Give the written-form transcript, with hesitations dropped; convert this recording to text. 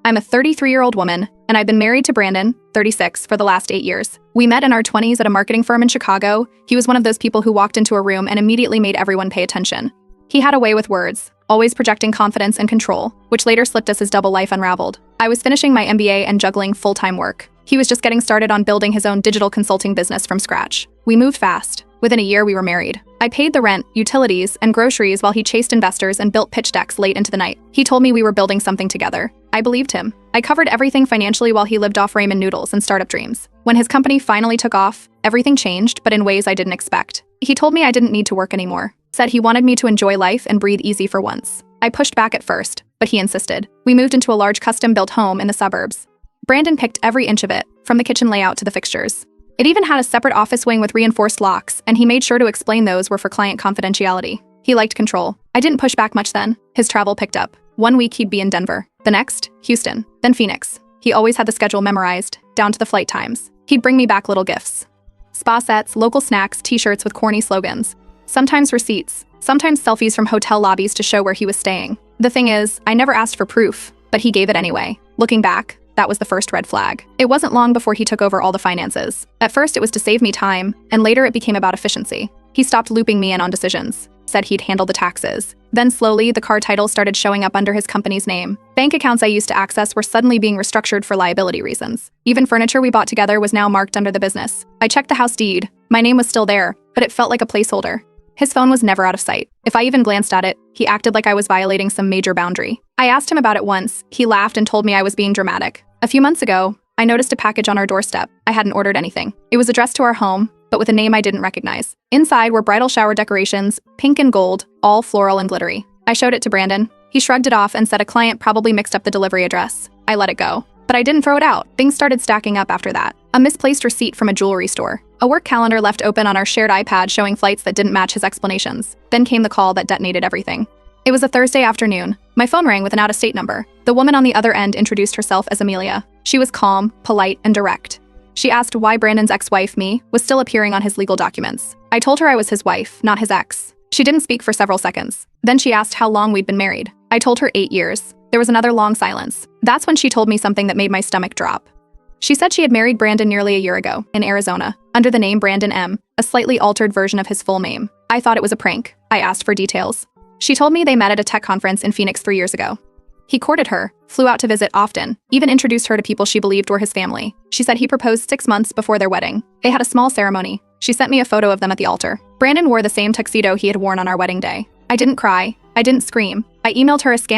I'm a 33-year-old woman, and I've been married to Brandon, 36, for the last 8 years. We met in our 20s at a marketing firm in Chicago. He was one of those people who walked into a room and immediately made everyone pay attention. He had a way with words, always projecting confidence and control, which later slipped as his double life unraveled. I was finishing my MBA and juggling full-time work. He was just getting started on building his own digital consulting business from scratch. We moved fast. Within a year, we were married. I paid the rent, utilities, and groceries while he chased investors and built pitch decks late into the night. He told me we were building something together. I believed him. I covered everything financially while he lived off ramen noodles and startup dreams. When his company finally took off, everything changed, but in ways I didn't expect. He told me I didn't need to work anymore. Said he wanted me to enjoy life and breathe easy for once. I pushed back at first, but he insisted. We moved into a large custom-built home in the suburbs. Brandon picked every inch of it, from the kitchen layout to the fixtures. It even had a separate office wing with reinforced locks, and he made sure to explain those were for client confidentiality. He liked control. I didn't push back much then. His travel picked up. 1 week he'd be in Denver. The next, Houston. Then Phoenix. He always had the schedule memorized, down to the flight times. He'd bring me back little gifts. Spa sets, local snacks, t-shirts with corny slogans. Sometimes receipts. Sometimes selfies from hotel lobbies to show where he was staying. The thing is, I never asked for proof, but he gave it anyway. Looking back, that was the first red flag. It wasn't long before he took over all the finances. At first, it was to save me time, and later it became about efficiency. He stopped looping me in on decisions, said he'd handle the taxes. Then slowly, the car titles started showing up under his company's name. Bank accounts I used to access were suddenly being restructured for liability reasons. Even furniture we bought together was now marked under the business. I checked the house deed. My name was still there, but it felt like a placeholder. His phone was never out of sight. If I even glanced at it, he acted like I was violating some major boundary. I asked him about it once. He laughed and told me I was being dramatic. A few months ago, I noticed a package on our doorstep. I hadn't ordered anything. It was addressed to our home, but with a name I didn't recognize. Inside were bridal shower decorations, pink and gold, all floral and glittery. I showed it to Brandon. He shrugged it off and said a client probably mixed up the delivery address. I let it go. But I didn't throw it out. Things started stacking up after that. A misplaced receipt from a jewelry store. A work calendar left open on our shared iPad showing flights that didn't match his explanations. Then came the call that detonated everything. It was a Thursday afternoon. My phone rang with an out-of-state number. The woman on the other end introduced herself as Amelia. She was calm, polite, and direct. She asked why Brandon's ex-wife, me, was still appearing on his legal documents. I told her I was his wife, not his ex. She didn't speak for several seconds. Then she asked how long we'd been married. I told her 8 years. There was another long silence. That's when she told me something that made my stomach drop. She said she had married Brandon nearly a year ago, in Arizona, under the name Brandon M., a slightly altered version of his full name. I thought it was a prank. I asked for details. She told me they met at a tech conference in Phoenix 3 years ago. He courted her, flew out to visit often, even introduced her to people she believed were his family. She said he proposed 6 months before their wedding. They had a small ceremony. She sent me a photo of them at the altar. Brandon wore the same tuxedo he had worn on our wedding day. I didn't cry. I didn't scream. I emailed her a scan